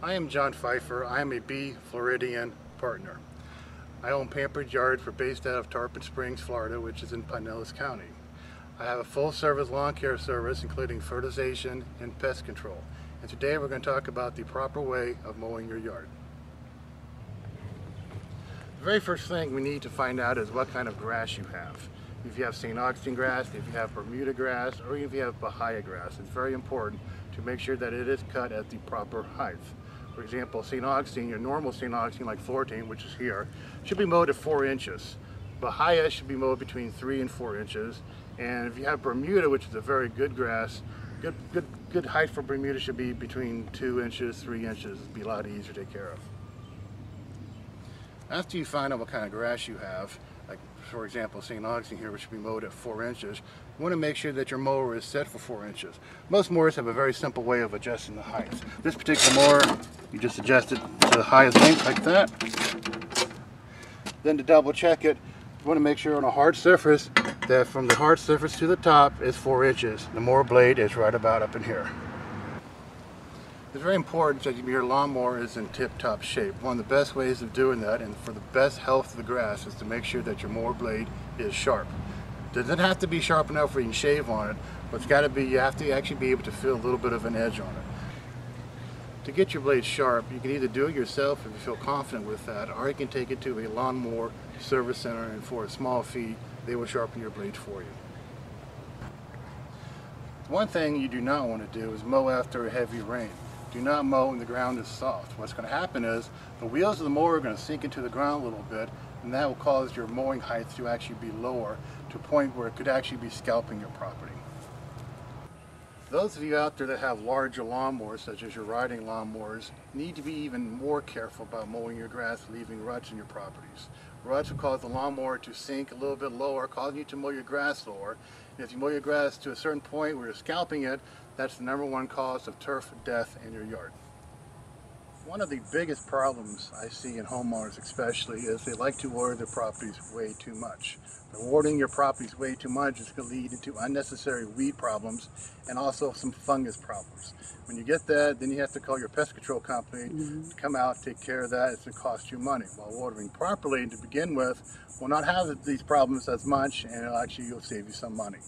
I am John Pfeiffer. I am a B Floridian partner. I own Pampered Yards. We're based out of Tarpon Springs, Florida, which is in Pinellas County. I have a full-service lawn care service, including fertilization and pest control. And today we're going to talk about the proper way of mowing your yard. The very first thing we need to find out is what kind of grass you have. If you have St. Augustine grass, if you have Bermuda grass, or if you have Bahia grass, it's very important to make sure that it is cut at the proper height. For example, St. Augustine, your normal St. Augustine like Floridian, which is here, should be mowed at 4 inches. Bahia should be mowed between 3 and 4 inches. And if you have Bermuda, which is a very good grass, good height for Bermuda should be between 2 inches, 3 inches. It'd be a lot easier to take care of. After you find out what kind of grass you have, like for example St. Augustine here, which should be mowed at 4 inches, you want to make sure that your mower is set for 4 inches. Most mowers have a very simple way of adjusting the height. This particular mower, you just adjust it to the highest length like that. Then to double check it, you want to make sure on a hard surface that from the hard surface to the top is 4 inches. The mower blade is right about up in here. It's very important that your lawnmower is in tip-top shape. One of the best ways of doing that, and for the best health of the grass, is to make sure that your mower blade is sharp. It doesn't have to be sharp enough where you can shave on it, but it's got to be, you have to actually be able to feel a little bit of an edge on it. To get your blade sharp, you can either do it yourself if you feel confident with that, or you can take it to a lawnmower service center, and for a small fee, they will sharpen your blade for you. One thing you do not want to do is mow after a heavy rain. Do not mow when the ground is soft. What's going to happen is the wheels of the mower are going to sink into the ground a little bit, and that will cause your mowing height to actually be lower to a point where it could actually be scalping your property. Those of you out there that have larger lawnmowers, such as your riding lawnmowers, need to be even more careful about mowing your grass, leaving ruts in your properties. Ruts will cause the lawnmower to sink a little bit lower, causing you to mow your grass lower. And if you mow your grass to a certain point where you're scalping it, that's the #1 cause of turf death in your yard. One of the biggest problems I see in homeowners especially is they like to water their properties way too much. By watering your properties way too much is going to lead into unnecessary weed problems and also some fungus problems. When you get that, then you have to call your pest control company to come out, take care of that. It's going to cost you money. While watering properly to begin with will not have these problems as much, and you'll save you some money.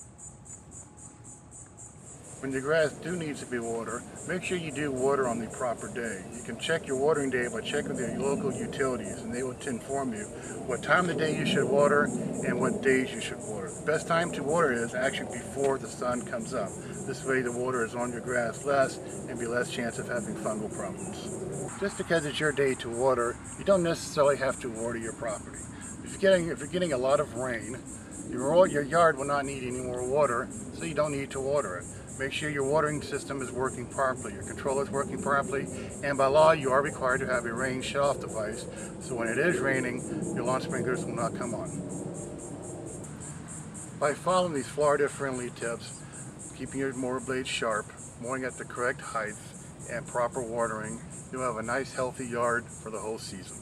When your grass needs to be watered, make sure you do water on the proper day. You can check your watering day by checking with your local utilities, and they will inform you what time of the day you should water and what days you should water. The best time to water is actually before the sun comes up. This way the water is on your grass less and be less chance of having fungal problems. Just because it's your day to water, you don't necessarily have to water your property. If you're getting a lot of rain, your yard will not need any more water, so you don't need to water it. Make sure your watering system is working properly, your controller is working properly, and by law you are required to have a rain shut-off device, so when it is raining, your lawn sprinklers will not come on. By following these Florida-friendly tips, keeping your mower blade sharp, mowing at the correct height, and proper watering, you'll have a nice healthy yard for the whole season.